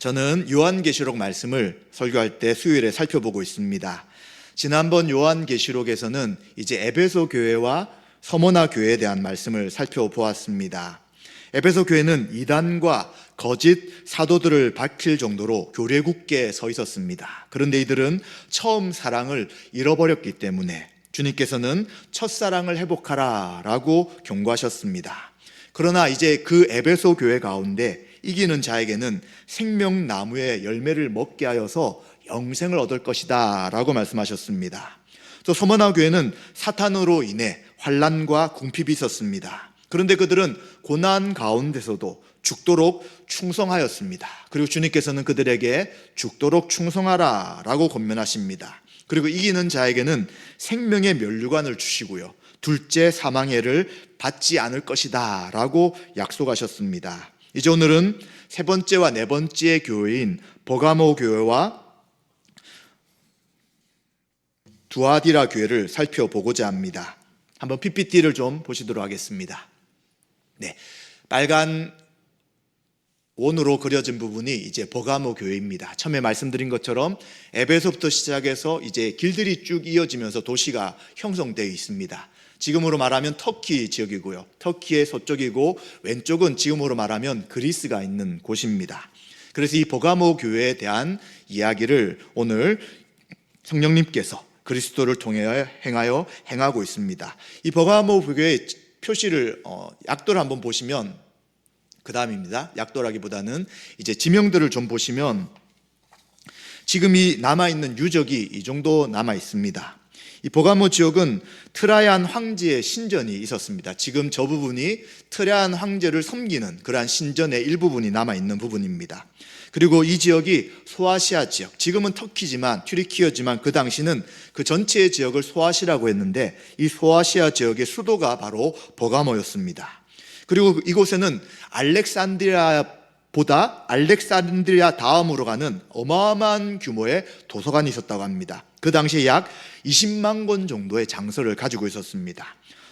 저는 요한계시록 말씀을 설교할 때 수요일에 살펴보고 있습니다. 지난번 요한계시록에서는 이제 에베소 교회와 서머나 교회에 대한 말씀을 살펴보았습니다. 에베소 교회는 이단과 거짓 사도들을 밝힐 정도로 교례 굳게 서 있었습니다. 그런데 이들은 처음 사랑을 잃어버렸기 때문에 주님께서는 첫사랑을 회복하라 라고 경고하셨습니다. 그러나 이제 그 에베소 교회 가운데 이기는 자에게는 생명나무의 열매를 먹게 하여서 영생을 얻을 것이다 라고 말씀하셨습니다. 또 서머나 교회는 사탄으로 인해 환난과 궁핍이 있었습니다. 그런데 그들은 고난 가운데서도 죽도록 충성하였습니다. 그리고 주님께서는 그들에게 죽도록 충성하라 라고 권면하십니다. 그리고 이기는 자에게는 생명의 면류관을 주시고요, 둘째 사망해를 받지 않을 것이다 라고 약속하셨습니다. 이제 오늘은 세 번째와 네 번째 교회인 버가모 교회와 두아디라 교회를 살펴보고자 합니다. 한번 PPT를 좀 보시도록 하겠습니다. 네, 빨간 원으로 그려진 부분이 이제 버가모 교회입니다. 처음에 말씀드린 것처럼 에베소부터 시작해서 이제 길들이 쭉 이어지면서 도시가 형성되어 있습니다. 지금으로 말하면 터키 지역이고요, 터키의 서쪽이고 왼쪽은 지금으로 말하면 그리스가 있는 곳입니다. 그래서 이 버가모 교회에 대한 이야기를 오늘 성령님께서 그리스도를 통해 행하고 있습니다. 이 버가모 교회의 표시를 약도를 한번 보시면, 그 다음입니다. 약도라기보다는 이제 지명들을 좀 보시면 지금 이 남아있는 유적이 이 정도 남아있습니다. 이 버가모 지역은 트라얀 황제의 신전이 있었습니다. 지금 저 부분이 트라얀 황제를 섬기는 그러한 신전의 일부분이 남아있는 부분입니다. 그리고 이 지역이 소아시아 지역, 지금은 터키지만 튀르키예지만 그 당시는 그 전체의 지역을 소아시라고 했는데 이 소아시아 지역의 수도가 바로 버가모였습니다. 그리고 이곳에는 알렉산드리아 다음으로 가는 어마어마한 규모의 도서관이 있었다고 합니다. 그 당시에 약 20만 권 정도의 장서를 가지고 있었습니다.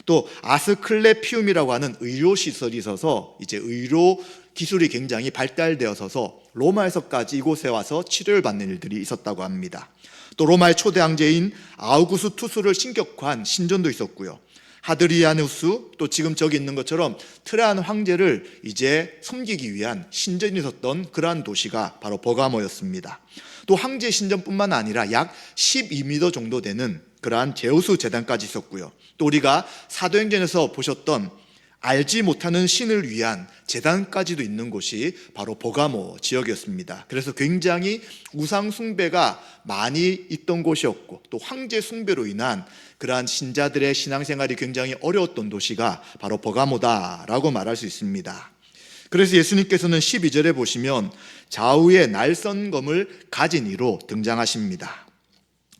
또 아스클레피움이라고 하는 의료시설이 있어서 이제 의료 기술이 굉장히 발달되어서 로마에서까지 이곳에 와서 치료를 받는 일들이 있었다고 합니다. 또 로마의 초대 황제인 아우구스투스를 신격화한 신전도 있었고요, 하드리아누스, 또 지금 저기 있는 것처럼 트라얀 황제를 이제 섬기기 위한 신전이 있었던 그러한 도시가 바로 버가모였습니다. 또 황제 신전뿐만 아니라 약 12m 정도 되는 그러한 제우스 제단까지 있었고요, 또 우리가 사도행전에서 보셨던 알지 못하는 신을 위한 제단까지도 있는 곳이 바로 버가모 지역이었습니다. 그래서 굉장히 우상 숭배가 많이 있던 곳이었고, 또 황제 숭배로 인한 그러한 신자들의 신앙생활이 굉장히 어려웠던 도시가 바로 버가모다라고 말할 수 있습니다. 그래서 예수님께서는 12절에 보시면 좌우에 날선검을 가진 이로 등장하십니다.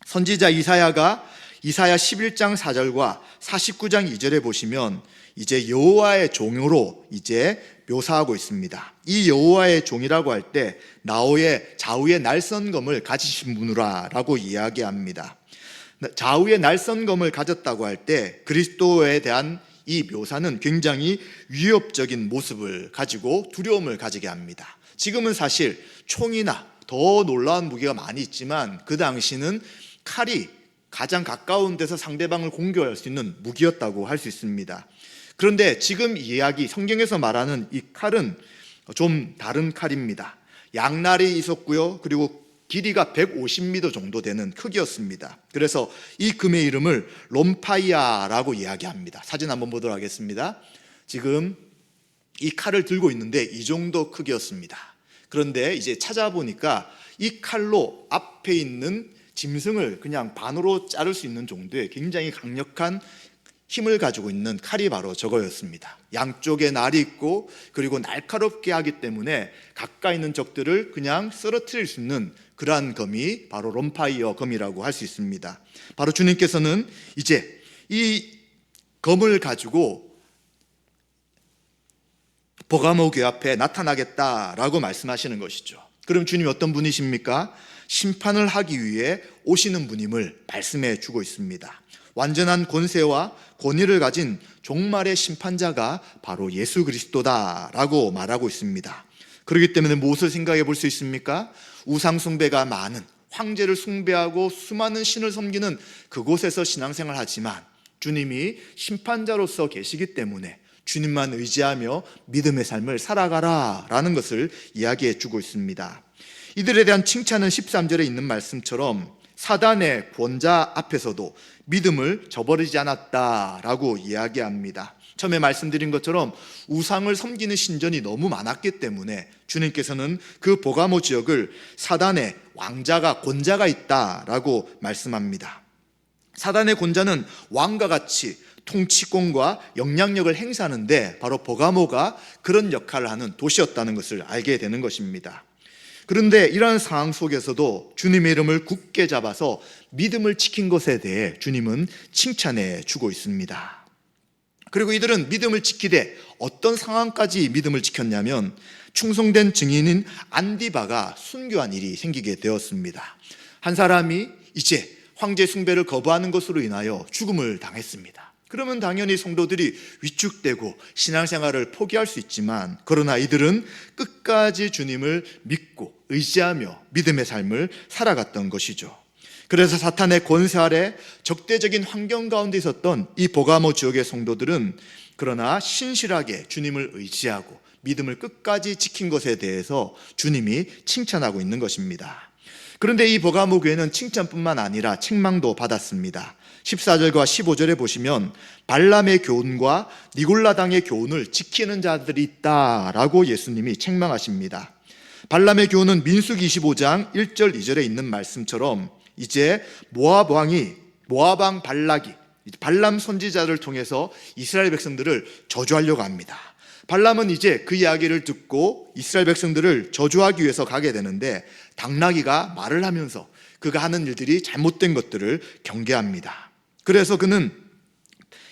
선지자 이사야가 이사야 11장 4절과 49장 2절에 보시면 이제 여호와의 종으로 이제 묘사하고 있습니다. 이 여호와의 종이라고 할 때 좌우에 날선검을 가지신 분이라고 이야기합니다. 좌우에 날선검을 가졌다고 할 때 그리스도에 대한 이 묘사는 굉장히 위협적인 모습을 가지고 두려움을 가지게 합니다. 지금은 사실 총이나 더 놀라운 무기가 많이 있지만 그 당시는 칼이 가장 가까운 데서 상대방을 공격할 수 있는 무기였다고 할 수 있습니다. 그런데 지금 이야기, 성경에서 말하는 이 칼은 좀 다른 칼입니다. 양날이 있었고요, 그리고 길이가 150m 정도 되는 크기였습니다. 그래서 이 금의 이름을 롬파이아라고 이야기합니다. 사진 한번 보도록 하겠습니다. 지금 이 칼을 들고 있는데 이 정도 크기였습니다. 그런데 이제 찾아보니까 이 칼로 앞에 있는 짐승을 그냥 반으로 자를 수 있는 정도의 굉장히 강력한 힘을 가지고 있는 칼이 바로 저거였습니다. 양쪽에 날이 있고 그리고 날카롭게 하기 때문에 가까이 있는 적들을 그냥 쓰러뜨릴 수 있는 그러한 검이 바로 롬파이어 검이라고 할 수 있습니다. 바로 주님께서는 이제 이 검을 가지고 버가모 교회 앞에 나타나겠다라고 말씀하시는 것이죠. 그럼 주님이 어떤 분이십니까? 심판을 하기 위해 오시는 분임을 말씀해 주고 있습니다. 완전한 권세와 권위를 가진 종말의 심판자가 바로 예수 그리스도다라고 말하고 있습니다. 그렇기 때문에 무엇을 생각해 볼 수 있습니까? 우상 숭배가 많은, 황제를 숭배하고 수많은 신을 섬기는 그곳에서 신앙생활을 하지만 주님이 심판자로서 계시기 때문에 주님만 의지하며 믿음의 삶을 살아가라 라는 것을 이야기해 주고 있습니다. 이들에 대한 칭찬은 13절에 있는 말씀처럼 사단의 권자 앞에서도 믿음을 저버리지 않았다라고 이야기합니다. 처음에 말씀드린 것처럼 우상을 섬기는 신전이 너무 많았기 때문에 주님께서는 그 버가모 지역을 사단의 왕자가, 권자가 있다라고 말씀합니다. 사단의 권자는 왕과 같이 통치권과 영향력을 행사하는데 바로 버가모가 그런 역할을 하는 도시였다는 것을 알게 되는 것입니다. 그런데 이러한 상황 속에서도 주님의 이름을 굳게 잡아서 믿음을 지킨 것에 대해 주님은 칭찬해 주고 있습니다. 그리고 이들은 믿음을 지키되 어떤 상황까지 믿음을 지켰냐면 충성된 증인인 안디바가 순교한 일이 생기게 되었습니다. 한 사람이 이제 황제 숭배를 거부하는 것으로 인하여 죽음을 당했습니다. 그러면 당연히 성도들이 위축되고 신앙생활을 포기할 수 있지만, 그러나 이들은 끝까지 주님을 믿고 의지하며 믿음의 삶을 살아갔던 것이죠. 그래서 사탄의 권세 아래 적대적인 환경 가운데 있었던 이 버가모 지역의 성도들은 그러나 신실하게 주님을 의지하고 믿음을 끝까지 지킨 것에 대해서 주님이 칭찬하고 있는 것입니다. 그런데 이 버가모 교회는 칭찬뿐만 아니라 책망도 받았습니다. 14절과 15절에 보시면 발람의 교훈과 니골라당의 교훈을 지키는 자들이 있다라고 예수님이 책망하십니다. 발람의 교훈은 민수기 25장 1절 2절에 있는 말씀처럼 이제 모압 왕 발락이 발람 선지자를 통해서 이스라엘 백성들을 저주하려고 합니다. 발람은 이제 그 이야기를 듣고 이스라엘 백성들을 저주하기 위해서 가게 되는데 당나귀가 말을 하면서 그가 하는 일들이 잘못된 것들을 경계합니다. 그래서 그는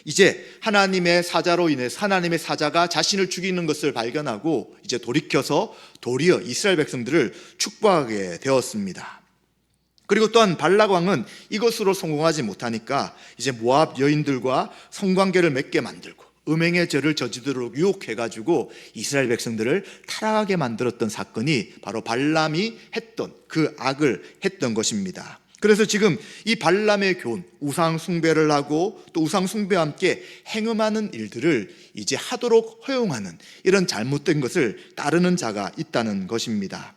이제 하나님의 사자로 인해서 하나님의 사자가 자신을 죽이는 것을 발견하고 이제 돌이켜서 도리어 이스라엘 백성들을 축복하게 되었습니다. 그리고 또한 발락 왕은 이것으로 성공하지 못하니까 이제 모압 여인들과 성관계를 맺게 만들고 음행의 죄를 저지르도록 유혹해가지고 이스라엘 백성들을 타락하게 만들었던 사건이 바로 발람이 했던 그 악을 했던 것입니다. 그래서 지금 이 발람의 교훈, 우상 숭배를 하고 또 우상 숭배와 함께 행음하는 일들을 이제 하도록 허용하는 이런 잘못된 것을 따르는 자가 있다는 것입니다.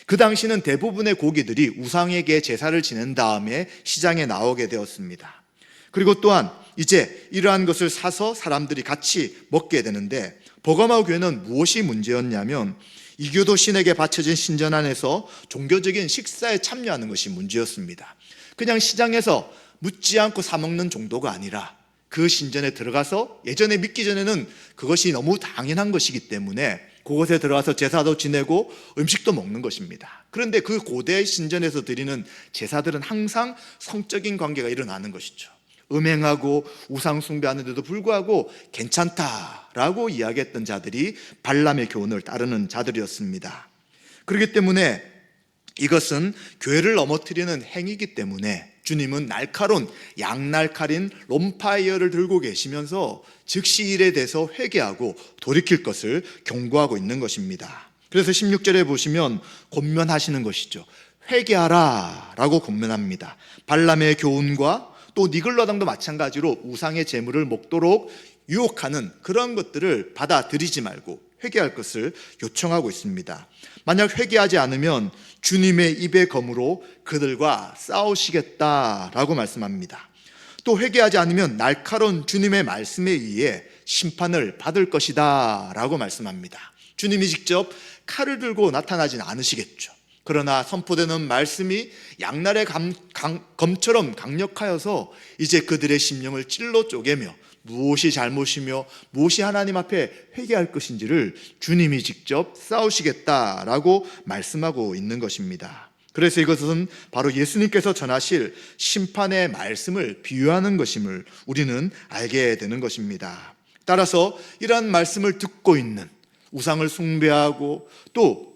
그 당시는 대부분의 고기들이 우상에게 제사를 지낸 다음에 시장에 나오게 되었습니다. 그리고 또한 이제 이러한 것을 사서 사람들이 같이 먹게 되는데 버가모 교회는 무엇이 문제였냐면 이교도 신에게 바쳐진 신전 안에서 종교적인 식사에 참여하는 것이 문제였습니다. 그냥 시장에서 묻지 않고 사 먹는 정도가 아니라 그 신전에 들어가서 예전에 믿기 전에는 그것이 너무 당연한 것이기 때문에 그곳에 들어가서 제사도 지내고 음식도 먹는 것입니다. 그런데 그 고대 신전에서 드리는 제사들은 항상 성적인 관계가 일어나는 것이죠. 음행하고 우상 숭배하는데도 불구하고 괜찮다라고 이야기했던 자들이 발람의 교훈을 따르는 자들이었습니다. 그렇기 때문에 이것은 교회를 넘어뜨리는 행위이기 때문에 주님은 날카로운 양날칼인 롬파이어를 들고 계시면서 즉시 일에 대해서 회개하고 돌이킬 것을 경고하고 있는 것입니다. 그래서 16절에 보시면 권면하시는 것이죠. 회개하라 라고 권면합니다. 발람의 교훈과 또 니글라당도 마찬가지로 우상의 재물을 먹도록 유혹하는 그런 것들을 받아들이지 말고 회개할 것을 요청하고 있습니다. 만약 회개하지 않으면 주님의 입의 검으로 그들과 싸우시겠다라고 말씀합니다. 또 회개하지 않으면 날카로운 주님의 말씀에 의해 심판을 받을 것이다 라고 말씀합니다. 주님이 직접 칼을 들고 나타나진 않으시겠죠. 그러나 선포되는 말씀이 양날의 검처럼 강력하여서 이제 그들의 심령을 찔러 쪼개며 무엇이 잘못이며 무엇이 하나님 앞에 회개할 것인지를 주님이 직접 싸우시겠다라고 말씀하고 있는 것입니다. 그래서 이것은 바로 예수님께서 전하실 심판의 말씀을 비유하는 것임을 우리는 알게 되는 것입니다. 따라서 이러한 말씀을 듣고 있는 우상을 숭배하고 또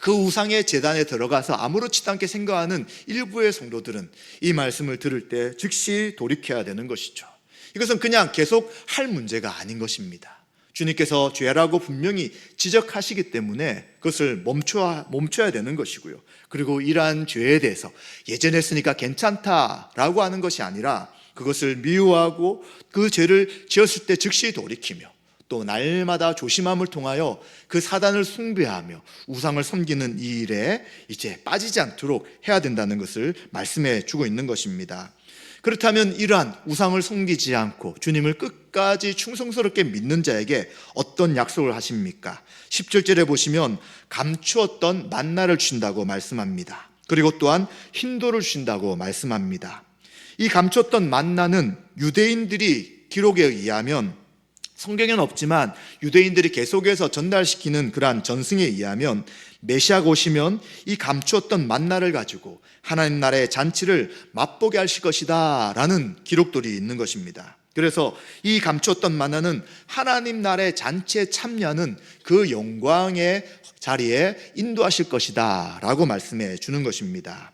그 우상의 제단에 들어가서 아무렇지도 않게 생각하는 일부의 성도들은 이 말씀을 들을 때 즉시 돌이켜야 되는 것이죠. 이것은 그냥 계속 할 문제가 아닌 것입니다. 주님께서 죄라고 분명히 지적하시기 때문에 그것을 멈춰야 되는 것이고요. 그리고 이러한 죄에 대해서 예전에 했으니까 괜찮다라고 하는 것이 아니라 그것을 미워하고 그 죄를 지었을 때 즉시 돌이키며 또 날마다 조심함을 통하여 그 사단을 숭배하며 우상을 섬기는 이 일에 이제 빠지지 않도록 해야 된다는 것을 말씀해 주고 있는 것입니다. 그렇다면 이러한 우상을 섬기지 않고 주님을 끝까지 충성스럽게 믿는 자에게 어떤 약속을 하십니까? 17절에 보시면 감추었던 만나를 주신다고 말씀합니다. 그리고 또한 흰돌을 주신다고 말씀합니다. 이 감췄던 만나는 유대인들이 기록에 의하면, 성경에는 없지만 유대인들이 계속해서 전달시키는 그러한 전승에 의하면 메시아가 오시면 이 감추었던 만나를 가지고 하나님 나라의 잔치를 맛보게 하실 것이다 라는 기록들이 있는 것입니다. 그래서 이 감추었던 만나는 하나님 나라의 잔치에 참여하는 그 영광의 자리에 인도하실 것이다 라고 말씀해 주는 것입니다.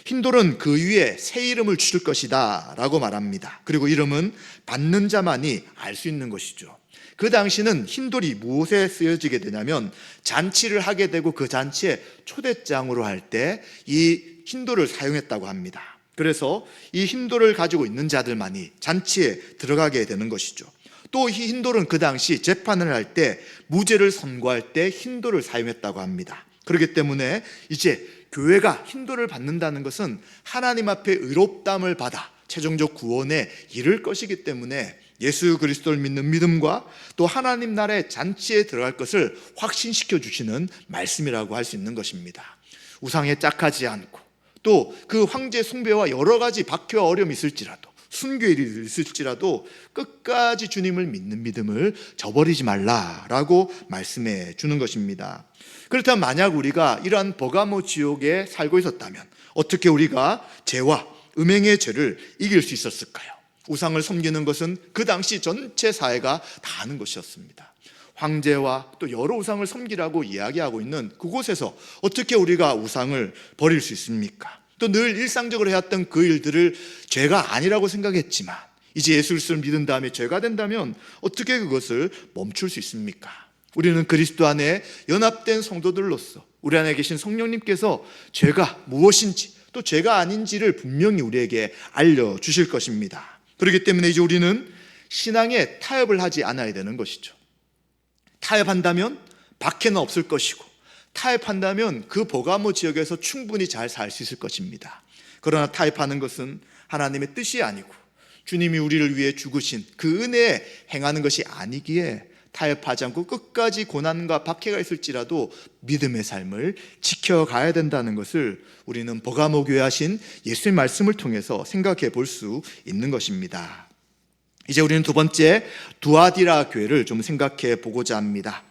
흰돌은 그 위에 새 이름을 주실 것이다 라고 말합니다. 그리고 이름은 받는 자만이 알 수 있는 것이죠. 그 당시는 흰돌이 무엇에 쓰여지게 되냐면 잔치를 하게 되고 그 잔치에 초대장으로 할 때 이 흰돌을 사용했다고 합니다. 그래서 이 흰돌을 가지고 있는 자들만이 잔치에 들어가게 되는 것이죠. 또 이 흰돌은 그 당시 재판을 할 때 무죄를 선고할 때 흰돌을 사용했다고 합니다. 그렇기 때문에 이제 교회가 흰돌을 받는다는 것은 하나님 앞에 의롭다함을 받아 최종적 구원에 이를 것이기 때문에 예수 그리스도를 믿는 믿음과 또 하나님 나라의 잔치에 들어갈 것을 확신시켜 주시는 말씀이라고 할 수 있는 것입니다. 우상에 짝하지 않고 또 그 황제 숭배와 여러 가지 박해와 어려움이 있을지라도 순교일이 있을지라도 끝까지 주님을 믿는 믿음을 저버리지 말라라고 말씀해 주는 것입니다. 그렇다면 만약 우리가 이러한 버가모 지옥에 살고 있었다면 어떻게 우리가 죄와 음행의 죄를 이길 수 있었을까요? 우상을 섬기는 것은 그 당시 전체 사회가 다 아는 것이었습니다. 황제와 또 여러 우상을 섬기라고 이야기하고 있는 그곳에서 어떻게 우리가 우상을 버릴 수 있습니까? 또 늘 일상적으로 해왔던 그 일들을 죄가 아니라고 생각했지만 이제 예수 그리스도를 믿은 다음에 죄가 된다면 어떻게 그것을 멈출 수 있습니까? 우리는 그리스도 안에 연합된 성도들로서 우리 안에 계신 성령님께서 죄가 무엇인지 또 죄가 아닌지를 분명히 우리에게 알려주실 것입니다. 그렇기 때문에 이제 우리는 신앙에 타협을 하지 않아야 되는 것이죠. 타협한다면 박해는 없을 것이고 타협한다면 그 버가모 지역에서 충분히 잘 살 수 있을 것입니다. 그러나 타협하는 것은 하나님의 뜻이 아니고 주님이 우리를 위해 죽으신 그 은혜에 행하는 것이 아니기에 타협하지 않고 끝까지 고난과 박해가 있을지라도 믿음의 삶을 지켜가야 된다는 것을 우리는 버가모 교회 하신 예수의 말씀을 통해서 생각해 볼 수 있는 것입니다. 이제 우리는 두 번째 두아디라 교회를 좀 생각해 보고자 합니다.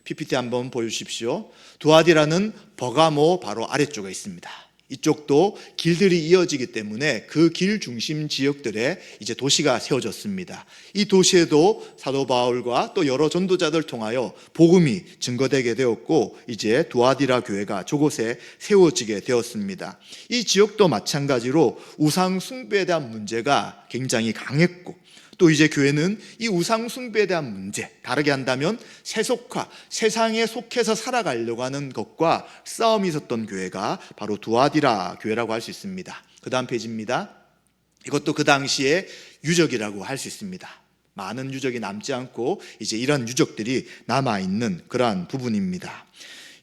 PPT 한번 보여주십시오. 두아디라는 버가모 바로 아래쪽에 있습니다. 이쪽도 길들이 이어지기 때문에 그 길 중심 지역들에 이제 도시가 세워졌습니다. 이 도시에도 사도 바울과 또 여러 전도자들 통하여 복음이 증거되게 되었고 이제 두아디라 교회가 저곳에 세워지게 되었습니다. 이 지역도 마찬가지로 우상 숭배에 대한 문제가 굉장히 강했고 또 이제 교회는 이 우상 숭배에 대한 문제, 다르게 한다면 세속화, 세상에 속해서 살아가려고 하는 것과 싸움이 있었던 교회가 바로 두아디라 교회라고 할 수 있습니다. 그 다음 페이지입니다. 이것도 그 당시의 유적이라고 할 수 있습니다. 많은 유적이 남지 않고 이제 이런 유적들이 남아있는 그러한 부분입니다.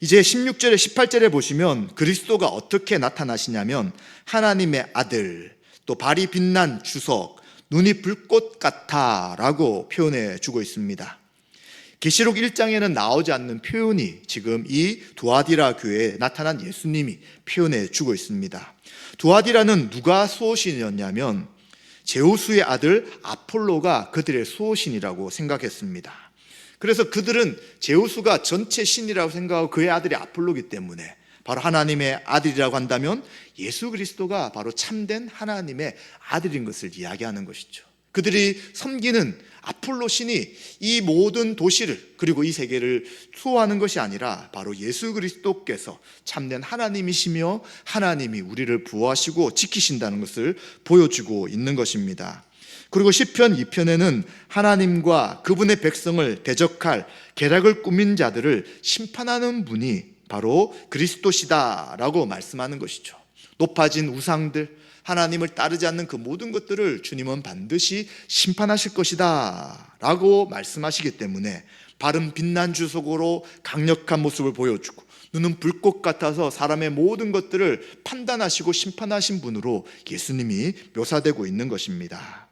이제 16절에 18절에 보시면 그리스도가 어떻게 나타나시냐면 하나님의 아들, 또 발이 빛난 주석, 눈이 불꽃 같아 라고 표현해 주고 있습니다. 계시록 1장에는 나오지 않는 표현이 지금 이 두아디라 교회에 나타난 예수님이 표현해 주고 있습니다. 두아디라는 누가 수호신이었냐면 제우스의 아들 아폴로가 그들의 수호신이라고 생각했습니다. 그래서 그들은 제우스가 전체 신이라고 생각하고 그의 아들이 아폴로이기 때문에 바로 하나님의 아들이라고 한다면 예수 그리스도가 바로 참된 하나님의 아들인 것을 이야기하는 것이죠. 그들이 섬기는 아폴로 신이 이 모든 도시를 그리고 이 세계를 수호하는 것이 아니라 바로 예수 그리스도께서 참된 하나님이시며 하나님이 우리를 보호하시고 지키신다는 것을 보여주고 있는 것입니다. 그리고 시편 2편에는 하나님과 그분의 백성을 대적할 계략을 꾸민 자들을 심판하는 분이 바로 그리스도시다라고 말씀하는 것이죠. 높아진 우상들, 하나님을 따르지 않는 그 모든 것들을 주님은 반드시 심판하실 것이다 라고 말씀하시기 때문에 발은 빛난 주석으로 강력한 모습을 보여주고 눈은 불꽃 같아서 사람의 모든 것들을 판단하시고 심판하신 분으로 예수님이 묘사되고 있는 것입니다.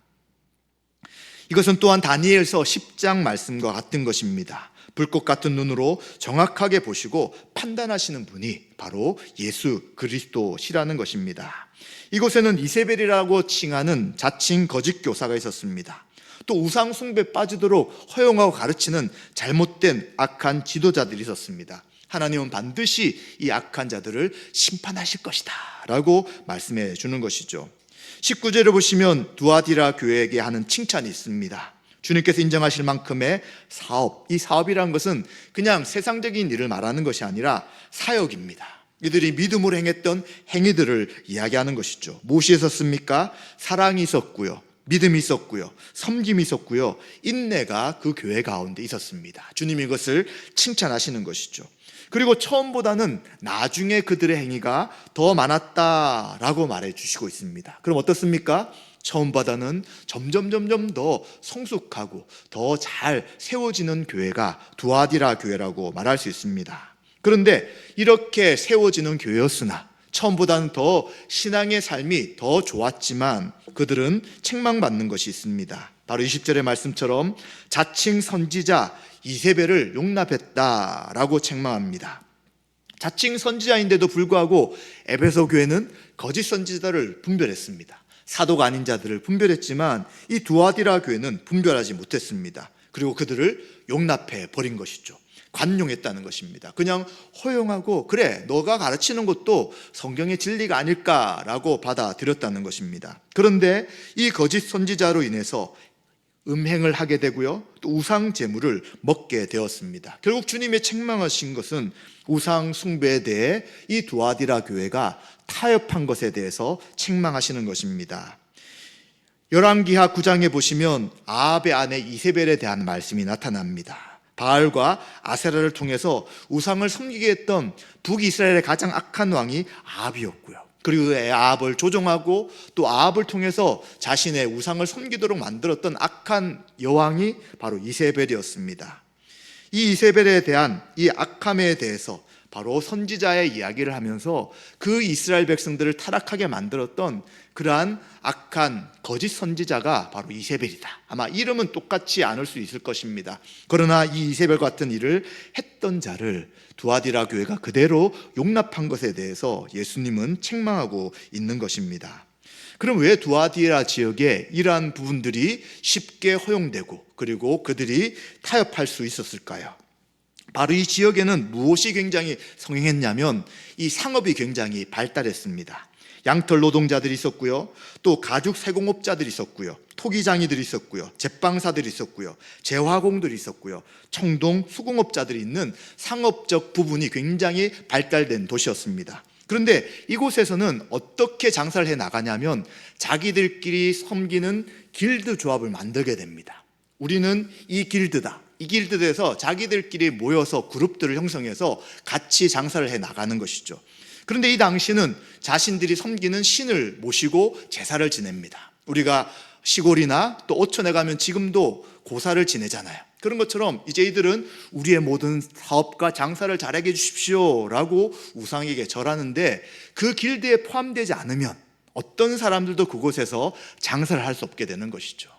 이것은 또한 다니엘서 10장 말씀과 같은 것입니다. 불꽃 같은 눈으로 정확하게 보시고 판단하시는 분이 바로 예수 그리스도시라는 것입니다. 이곳에는 이세벨이라고 칭하는 자칭 거짓 교사가 있었습니다. 또 우상 숭배에 빠지도록 허용하고 가르치는 잘못된 악한 지도자들이 있었습니다. 하나님은 반드시 이 악한 자들을 심판하실 것이다 라고 말씀해 주는 것이죠. 19절을 보시면 두아디라 교회에게 하는 칭찬이 있습니다. 주님께서 인정하실 만큼의 사업, 이 사업이라는 것은 그냥 세상적인 일을 말하는 것이 아니라 사역입니다. 이들이 믿음으로 행했던 행위들을 이야기하는 것이죠. 무엇이 있었습니까? 사랑이 있었고요, 믿음이 있었고요, 섬김이 있었고요, 인내가 그 교회 가운데 있었습니다. 주님이 이것을 칭찬하시는 것이죠. 그리고 처음보다는 나중에 그들의 행위가 더 많았다라고 말해주시고 있습니다. 그럼 어떻습니까? 처음보다는 점점 더 성숙하고 더 잘 세워지는 교회가 두아디라 교회라고 말할 수 있습니다. 그런데 이렇게 세워지는 교회였으나 처음보다는 더 신앙의 삶이 더 좋았지만 그들은 책망받는 것이 있습니다. 바로 20절의 말씀처럼 자칭 선지자 이세벨을 용납했다라고 책망합니다. 자칭 선지자인데도 불구하고 에베소 교회는 거짓 선지자를 분별했습니다. 사도가 아닌 자들을 분별했지만 이 두아디라 교회는 분별하지 못했습니다. 그리고 그들을 용납해 버린 것이죠. 관용했다는 것입니다. 그냥 허용하고 그래 너가 가르치는 것도 성경의 진리가 아닐까라고 받아들였다는 것입니다. 그런데 이 거짓 선지자로 인해서 음행을 하게 되고요, 또 우상 제물을 먹게 되었습니다. 결국 주님의 책망하신 것은 우상 숭배에 대해 이 두아디라 교회가 타협한 것에 대해서 책망하시는 것입니다. 열왕기하 9장에 보시면 아합의 아내 이세벨에 대한 말씀이 나타납니다. 바알과 아세라를 통해서 우상을 섬기게 했던 북이스라엘의 가장 악한 왕이 아합이었고요, 그리고 아합을 조종하고 또 아합을 통해서 자신의 우상을 섬기도록 만들었던 악한 여왕이 바로 이세벨이었습니다. 이 이세벨에 대한 이 악함에 대해서 바로 선지자의 이야기를 하면서 그 이스라엘 백성들을 타락하게 만들었던 그러한 악한 거짓 선지자가 바로 이세벨이다. 아마 이름은 똑같지 않을 수 있을 것입니다. 그러나 이 이세벨 같은 일을 했던 자를 두아디라 교회가 그대로 용납한 것에 대해서 예수님은 책망하고 있는 것입니다. 그럼 왜 두아디라 지역에 이러한 부분들이 쉽게 허용되고 그리고 그들이 타협할 수 있었을까요? 바로 이 지역에는 무엇이 굉장히 성행했냐면 이 상업이 굉장히 발달했습니다. 양털 노동자들이 있었고요, 또 가죽 세공업자들이 있었고요, 토기장이들이 있었고요, 제빵사들이 있었고요, 제화공들이 있었고요, 청동 수공업자들이 있는 상업적 부분이 굉장히 발달된 도시였습니다. 그런데 이곳에서는 어떻게 장사를 해 나가냐면 자기들끼리 섬기는 길드 조합을 만들게 됩니다. 우리는 이 길드다, 이 길드에서 자기들끼리 모여서 그룹들을 형성해서 같이 장사를 해 나가는 것이죠. 그런데 이 당시는 자신들이 섬기는 신을 모시고 제사를 지냅니다. 우리가 시골이나 또 어촌에 가면 지금도 고사를 지내잖아요. 그런 것처럼 이제 이들은 우리의 모든 사업과 장사를 잘하게 해주십시오 라고 우상에게 절하는데 그 길드에 포함되지 않으면 어떤 사람들도 그곳에서 장사를 할 수 없게 되는 것이죠.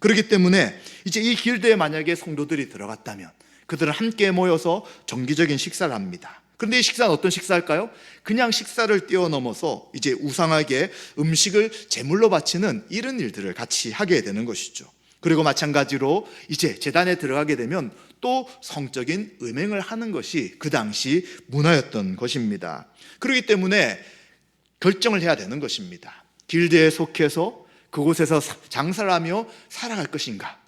그렇기 때문에 이제 이 길드에 만약에 성도들이 들어갔다면 그들은 함께 모여서 정기적인 식사를 합니다. 그런데 이 식사는 어떤 식사일까요? 그냥 식사를 뛰어넘어서 이제 우상에게 음식을 제물로 바치는 이런 일들을 같이 하게 되는 것이죠. 그리고 마찬가지로 이제 제단에 들어가게 되면 또 성적인 음행을 하는 것이 그 당시 문화였던 것입니다. 그렇기 때문에 결정을 해야 되는 것입니다. 길드에 속해서 그곳에서 장사를 하며 살아갈 것인가,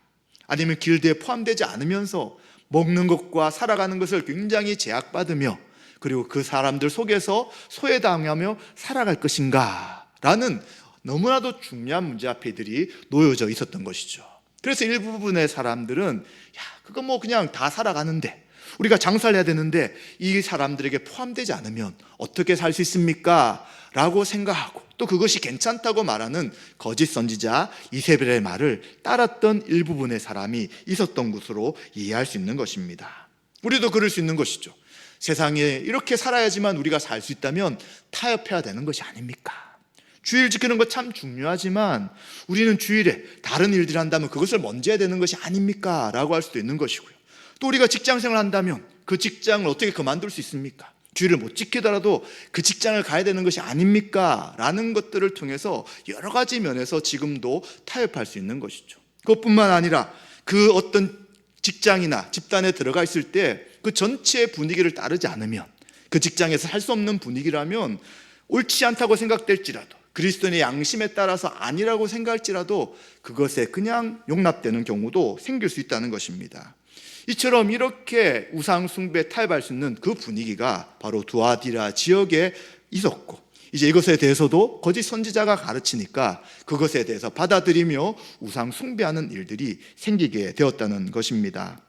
아니면 길드에 포함되지 않으면서 먹는 것과 살아가는 것을 굉장히 제약받으며 그리고 그 사람들 속에서 소외당하며 살아갈 것인가 라는 너무나도 중요한 문제 앞에 이들이 놓여져 있었던 것이죠. 그래서 일부분의 사람들은 그거 뭐 그냥 다 살아가는데, 우리가 장사를 해야 되는데 이 사람들에게 포함되지 않으면 어떻게 살 수 있습니까? 라고 생각하고, 또 그것이 괜찮다고 말하는 거짓 선지자 이세벨의 말을 따랐던 일부분의 사람이 있었던 것으로 이해할 수 있는 것입니다. 우리도 그럴 수 있는 것이죠. 세상에 이렇게 살아야지만 우리가 살 수 있다면 타협해야 되는 것이 아닙니까? 주일 지키는 것 참 중요하지만 우리는 주일에 다른 일들을 한다면 그것을 먼저 해야 되는 것이 아닙니까? 라고 할 수도 있는 것이고요. 또 우리가 직장생활을 한다면 그 직장을 어떻게 그만둘 수 있습니까? 주일을 못 지키더라도 그 직장을 가야 되는 것이 아닙니까? 라는 것들을 통해서 여러 가지 면에서 지금도 타협할 수 있는 것이죠. 그것뿐만 아니라 그 어떤 직장이나 집단에 들어가 있을 때 그 전체의 분위기를 따르지 않으면, 그 직장에서 할 수 없는 분위기라면 옳지 않다고 생각될지라도, 그리스도인의 양심에 따라서 아니라고 생각할지라도 그것에 그냥 용납되는 경우도 생길 수 있다는 것입니다. 이처럼 이렇게 우상 숭배에 타협할 수 있는 그 분위기가 바로 두아디라 지역에 있었고, 이제 이것에 대해서도 거짓 선지자가 가르치니까 그것에 대해서 받아들이며 우상 숭배하는 일들이 생기게 되었다는 것입니다.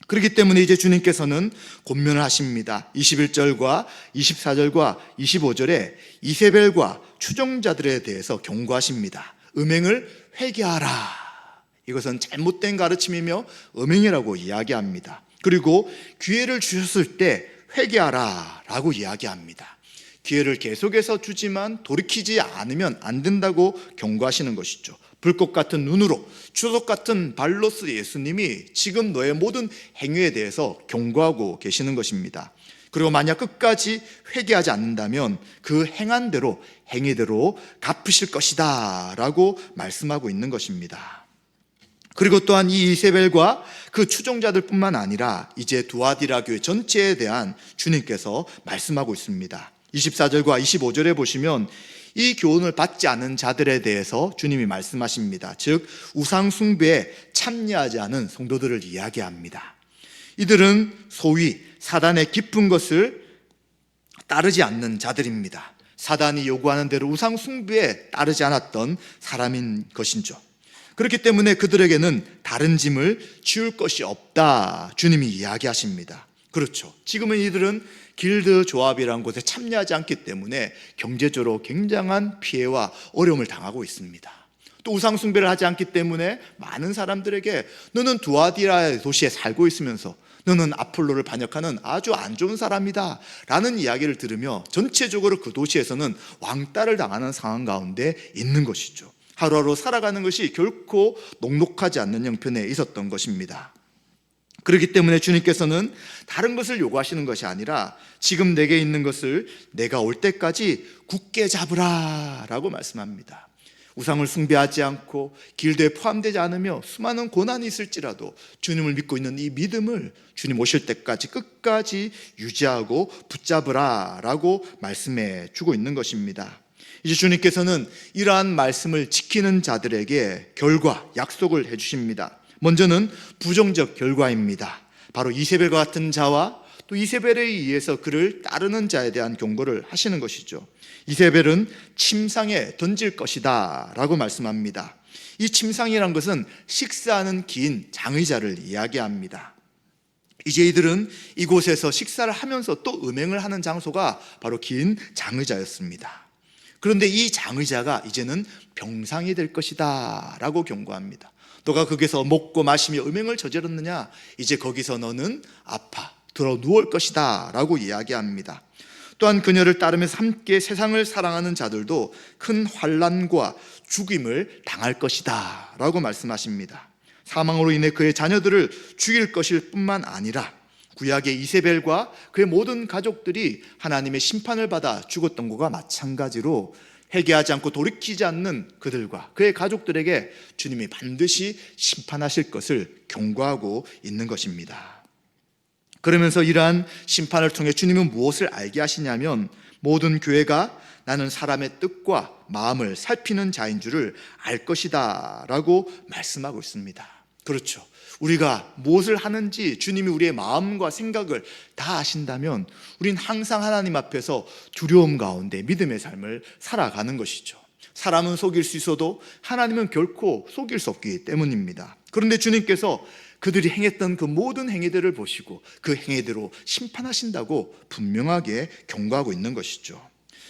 그렇기 때문에 이제 주님께서는 권면을 하십니다. 21절과 24절과 25절에 이세벨과 추종자들에 대해서 경고하십니다. 음행을 회개하라. 이것은 잘못된 가르침이며 음행이라고 이야기합니다. 그리고 기회를 주셨을 때 회개하라 라고 이야기합니다. 기회를 계속해서 주지만 돌이키지 않으면 안 된다고 경고하시는 것이죠. 불꽃 같은 눈으로, 주석 같은 발로 쓰 예수님이 지금 너의 모든 행위에 대해서 경고하고 계시는 것입니다. 그리고 만약 끝까지 회개하지 않는다면 그 행한 대로, 행위대로 갚으실 것이다 라고 말씀하고 있는 것입니다. 그리고 또한 이 이세벨과 그 추종자들 뿐만 아니라 이제 두아디라 교회 전체에 대한 주님께서 말씀하고 있습니다. 24절과 25절에 보시면 이 교훈을 받지 않은 자들에 대해서 주님이 말씀하십니다. 즉 우상 숭배에 참여하지 않은 성도들을 이야기합니다. 이들은 소위 사단의 깊은 것을 따르지 않는 자들입니다. 사단이 요구하는 대로 우상 숭배에 따르지 않았던 사람인 것이죠. 그렇기 때문에 그들에게는 다른 짐을 지울 것이 없다, 주님이 이야기하십니다. 그렇죠. 지금은 이들은 길드 조합이라는 곳에 참여하지 않기 때문에 경제적으로 굉장한 피해와 어려움을 당하고 있습니다. 또 우상 숭배를 하지 않기 때문에 많은 사람들에게 너는 두아디라 도시에 살고 있으면서 너는 아폴로를 반역하는 아주 안 좋은 사람이다 라는 이야기를 들으며 전체적으로 그 도시에서는 왕따를 당하는 상황 가운데 있는 것이죠. 하루하루 살아가는 것이 결코 녹록하지 않는 형편에 있었던 것입니다. 그렇기 때문에 주님께서는 다른 것을 요구하시는 것이 아니라 지금 내게 있는 것을 내가 올 때까지 굳게 잡으라 라고 말씀합니다. 우상을 숭배하지 않고 길드에 포함되지 않으며 수많은 고난이 있을지라도 주님을 믿고 있는 이 믿음을 주님 오실 때까지 끝까지 유지하고 붙잡으라 라고 말씀해 주고 있는 것입니다. 이제 주님께서는 이러한 말씀을 지키는 자들에게 결과, 약속을 해주십니다. 먼저는 부정적 결과입니다. 바로 이세벨과 같은 자와 또 이세벨에 의해서 그를 따르는 자에 대한 경고를 하시는 것이죠. 이세벨은 침상에 던질 것이다 라고 말씀합니다. 이 침상이란 것은 식사하는 긴 장의자를 이야기합니다. 이제 이들은 이곳에서 식사를 하면서 또 음행을 하는 장소가 바로 긴 장의자였습니다. 그런데 이 장의자가 이제는 병상이 될 것이다 라고 경고합니다. 너가 거기서 먹고 마시며 음행을 저질렀느냐? 이제 거기서 너는 아파 들어 누울 것이다 라고 이야기합니다. 또한 그녀를 따르면서 함께 세상을 사랑하는 자들도 큰 환난과 죽임을 당할 것이다 라고 말씀하십니다. 사망으로 인해 그의 자녀들을 죽일 것일 뿐만 아니라 구약의 이세벨과 그의 모든 가족들이 하나님의 심판을 받아 죽었던 것과 마찬가지로 회개하지 않고 돌이키지 않는 그들과 그의 가족들에게 주님이 반드시 심판하실 것을 경고하고 있는 것입니다. 그러면서 이러한 심판을 통해 주님은 무엇을 알게 하시냐면 모든 교회가 나는 사람의 뜻과 마음을 살피는 자인 줄을 알 것이다 라고 말씀하고 있습니다. 그렇죠. 우리가 무엇을 하는지 주님이 우리의 마음과 생각을 다 아신다면 우린 항상 하나님 앞에서 두려움 가운데 믿음의 삶을 살아가는 것이죠. 사람은 속일 수 있어도 하나님은 결코 속일 수 없기 때문입니다. 그런데 주님께서 그들이 행했던 그 모든 행위들을 보시고 그 행위대로 심판하신다고 분명하게 경고하고 있는 것이죠.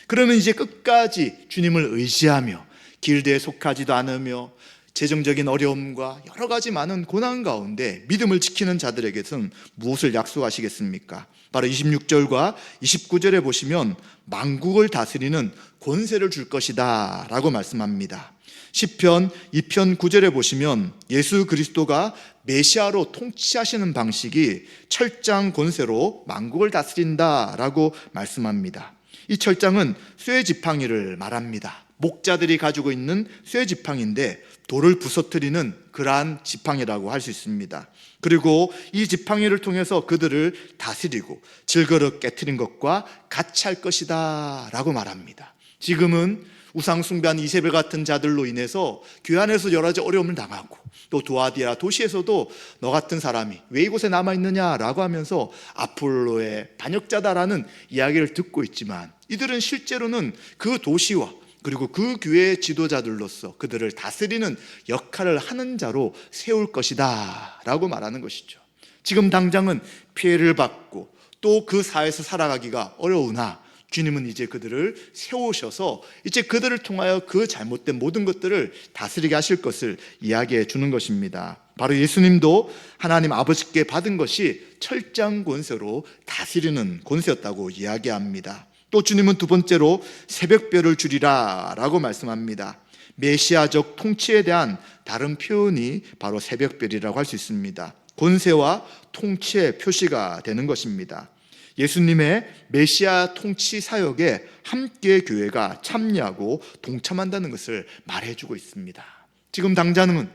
그러면 이제 끝까지 주님을 의지하며 길드에 속하지도 않으며 재정적인 어려움과 여러 가지 많은 고난 가운데 믿음을 지키는 자들에게는 무엇을 약속하시겠습니까? 바로 26절과 29절에 보시면 만국을 다스리는 권세를 줄 것이다 라고 말씀합니다. 시편 2편 9절에 보시면 예수 그리스도가 메시아로 통치하시는 방식이 철장 권세로 만국을 다스린다 라고 말씀합니다. 이 철장은 쇠지팡이를 말합니다. 목자들이 가지고 있는 쇠지팡이인데 돌을 부서뜨리는 그러한 지팡이라고 할 수 있습니다. 그리고 이 지팡이를 통해서 그들을 다스리고 질그릇 깨트린 것과 같이 할 것이다 라고 말합니다. 지금은 우상 숭배한 이세벨 같은 자들로 인해서 교회 안에서 여러 가지 어려움을 당하고 또 두아디아 도시에서도 너 같은 사람이 왜 이곳에 남아있느냐라고 하면서 아폴로의 반역자다라는 이야기를 듣고 있지만 이들은 실제로는 그 도시와 그리고 그 교회의 지도자들로서 그들을 다스리는 역할을 하는 자로 세울 것이다 라고 말하는 것이죠. 지금 당장은 피해를 받고 또 그 사회에서 살아가기가 어려우나 주님은 이제 그들을 세우셔서 이제 그들을 통하여 그 잘못된 모든 것들을 다스리게 하실 것을 이야기해 주는 것입니다. 바로 예수님도 하나님 아버지께 받은 것이 철장 권세로 다스리는 권세였다고 이야기합니다. 또 주님은 두 번째로 새벽별을 주리라 라고 말씀합니다. 메시아적 통치에 대한 다른 표현이 바로 새벽별이라고 할 수 있습니다. 권세와 통치의 표시가 되는 것입니다. 예수님의 메시아 통치 사역에 함께 교회가 참여하고 동참한다는 것을 말해주고 있습니다. 지금 당장은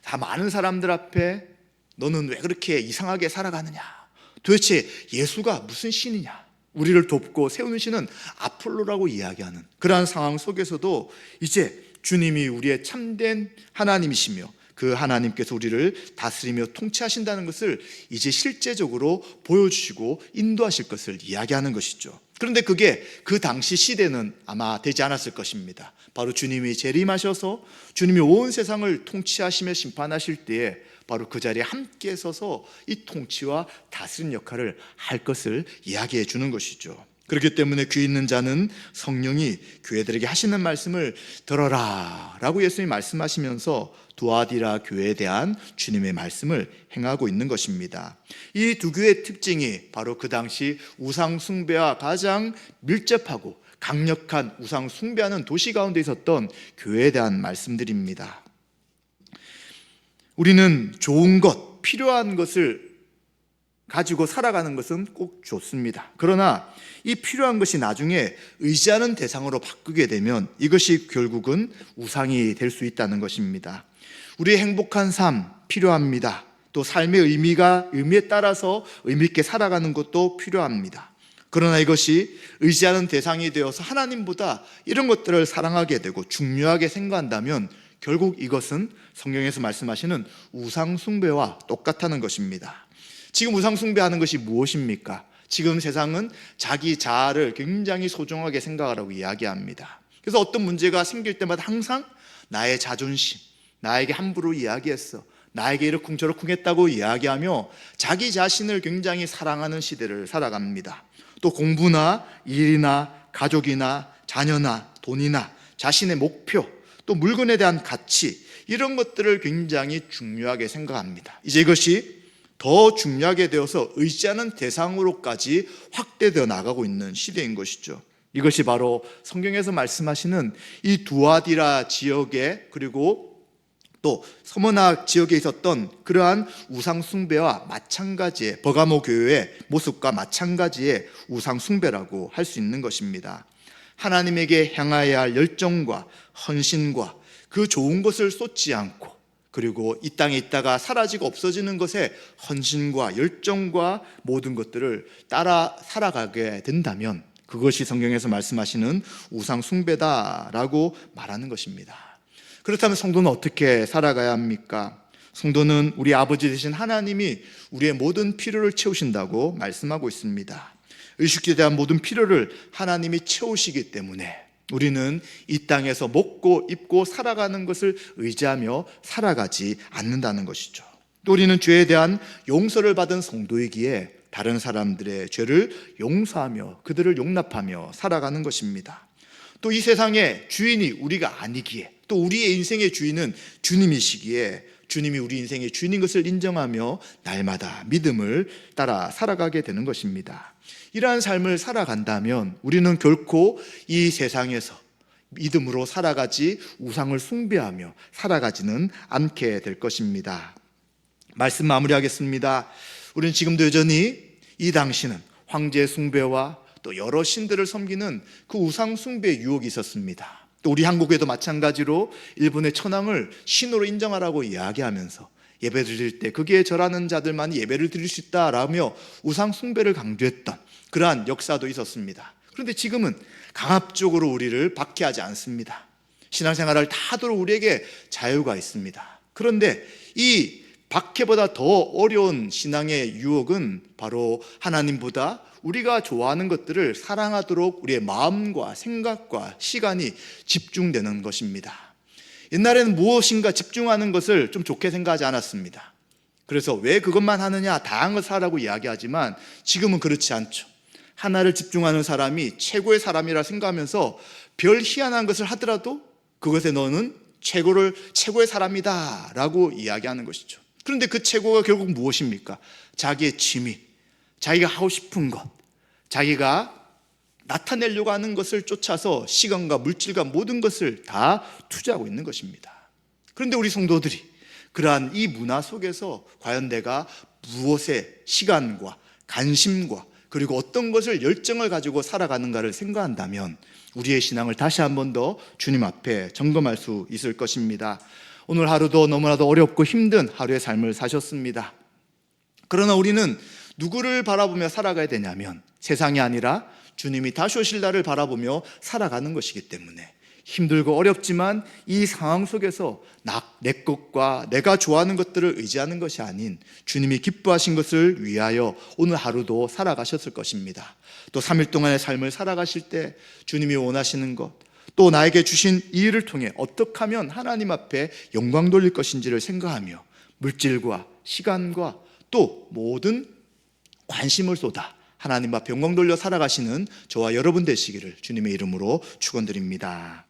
다 많은 사람들 앞에 너는 왜 그렇게 이상하게 살아가느냐, 도대체 예수가 무슨 신이냐, 우리를 돕고 세우는 신은 아폴로라고 이야기하는 그러한 상황 속에서도 이제 주님이 우리의 참된 하나님이시며 그 하나님께서 우리를 다스리며 통치하신다는 것을 이제 실제적으로 보여주시고 인도하실 것을 이야기하는 것이죠. 그런데 그게 그 당시 시대는 아마 되지 않았을 것입니다. 바로 주님이 재림하셔서 주님이 온 세상을 통치하시며 심판하실 때에 바로 그 자리에 함께 서서 이 통치와 다스리는 역할을 할 것을 이야기해 주는 것이죠. 그렇기 때문에 귀 있는 자는 성령이 교회들에게 하시는 말씀을 들어라 라고 예수님이 말씀하시면서 두아디라 교회에 대한 주님의 말씀을 행하고 있는 것입니다. 이 두 교회의 특징이 바로 그 당시 우상 숭배와 가장 밀접하고 강력한 우상 숭배하는 도시 가운데 있었던 교회에 대한 말씀들입니다. 우리는 좋은 것, 필요한 것을 가지고 살아가는 것은 꼭 좋습니다. 그러나 이 필요한 것이 나중에 의지하는 대상으로 바꾸게 되면 이것이 결국은 우상이 될 수 있다는 것입니다. 우리의 행복한 삶 필요합니다. 또 삶의 의미에 따라서 의미 있게 살아가는 것도 필요합니다. 그러나 이것이 의지하는 대상이 되어서 하나님보다 이런 것들을 사랑하게 되고 중요하게 생각한다면 결국 이것은 성경에서 말씀하시는 우상 숭배와 똑같다는 것입니다. 지금 우상 숭배하는 것이 무엇입니까? 지금 세상은 자기 자아를 굉장히 소중하게 생각하라고 이야기합니다. 그래서 어떤 문제가 생길 때마다 항상 나의 자존심, 나에게 함부로 이야기했어, 나에게 이러쿵저러쿵 했다고 이야기하며 자기 자신을 굉장히 사랑하는 시대를 살아갑니다. 또 공부나 일이나 가족이나 자녀나 돈이나 자신의 목표, 또 물건에 대한 가치, 이런 것들을 굉장히 중요하게 생각합니다. 이제 이것이 더 중요하게 되어서 의지하는 대상으로까지 확대되어 나가고 있는 시대인 것이죠. 이것이 바로 성경에서 말씀하시는 이 두아디라 지역에 그리고 또 서머나 지역에 있었던 그러한 우상 숭배와 마찬가지의 버가모 교회의 모습과 마찬가지의 우상 숭배라고 할 수 있는 것입니다. 하나님에게 향하여야 할 열정과 헌신과 그 좋은 것을 쏟지 않고 그리고 이 땅에 있다가 사라지고 없어지는 것에 헌신과 열정과 모든 것들을 따라 살아가게 된다면 그것이 성경에서 말씀하시는 우상 숭배다라고 말하는 것입니다. 그렇다면 성도는 어떻게 살아가야 합니까? 성도는 우리 아버지 되신 하나님이 우리의 모든 필요를 채우신다고 말씀하고 있습니다. 의식주에 대한 모든 필요를 하나님이 채우시기 때문에 우리는 이 땅에서 먹고 입고 살아가는 것을 의지하며 살아가지 않는다는 것이죠. 또 우리는 죄에 대한 용서를 받은 성도이기에 다른 사람들의 죄를 용서하며 그들을 용납하며 살아가는 것입니다. 또 이 세상의 주인이 우리가 아니기에, 또 우리의 인생의 주인은 주님이시기에 주님이 우리 인생의 주인인 것을 인정하며 날마다 믿음을 따라 살아가게 되는 것입니다. 이러한 삶을 살아간다면 우리는 결코 이 세상에서 믿음으로 살아가지 우상을 숭배하며 살아가지는 않게 될 것입니다. 말씀 마무리하겠습니다. 우리는 지금도 여전히 이 당시는 황제 숭배와 또 여러 신들을 섬기는 그 우상 숭배의 유혹이 있었습니다. 또 우리 한국에도 마찬가지로 일본의 천황을 신으로 인정하라고 이야기하면서 예배 드릴 때 거기에 절하는 자들만이 예배를 드릴 수 있다라며 우상 숭배를 강조했던 그러한 역사도 있었습니다. 그런데 지금은 강압적으로 우리를 박해하지 않습니다. 신앙생활을 다 하도록 우리에게 자유가 있습니다. 그런데 이 박해보다 더 어려운 신앙의 유혹은 바로 하나님보다 우리가 좋아하는 것들을 사랑하도록 우리의 마음과 생각과 시간이 집중되는 것입니다. 옛날에는 무엇인가 집중하는 것을 좀 좋게 생각하지 않았습니다. 그래서 왜 그것만 하느냐, 다양한 것을 하라고 이야기하지만 지금은 그렇지 않죠. 하나를 집중하는 사람이 최고의 사람이라 생각하면서 별 희한한 것을 하더라도 그것에 너는 최고의 사람이다 라고 이야기하는 것이죠. 그런데 그 최고가 결국 무엇입니까? 자기의 취미, 자기가 하고 싶은 것, 자기가 나타내려고 하는 것을 쫓아서 시간과 물질과 모든 것을 다 투자하고 있는 것입니다. 그런데 우리 성도들이 그러한 이 문화 속에서 과연 내가 무엇에 시간과 관심과 그리고 어떤 것을 열정을 가지고 살아가는가를 생각한다면 우리의 신앙을 다시 한 번 더 주님 앞에 점검할 수 있을 것입니다. 오늘 하루도 너무나도 어렵고 힘든 하루의 삶을 사셨습니다. 그러나 우리는 누구를 바라보며 살아가야 되냐면 세상이 아니라 주님이 다시 오실 날을 바라보며 살아가는 것이기 때문에 힘들고 어렵지만 이 상황 속에서 내 것과 내가 좋아하는 것들을 의지하는 것이 아닌 주님이 기뻐하신 것을 위하여 오늘 하루도 살아가셨을 것입니다. 또 3일 동안의 삶을 살아가실 때 주님이 원하시는 것, 또 나에게 주신 이 일을 통해 어떻게 하면 하나님 앞에 영광 돌릴 것인지를 생각하며 물질과 시간과 또 모든 관심을 쏟아 하나님 앞에 영광 돌려 살아가시는 저와 여러분 되시기를 주님의 이름으로 축원드립니다.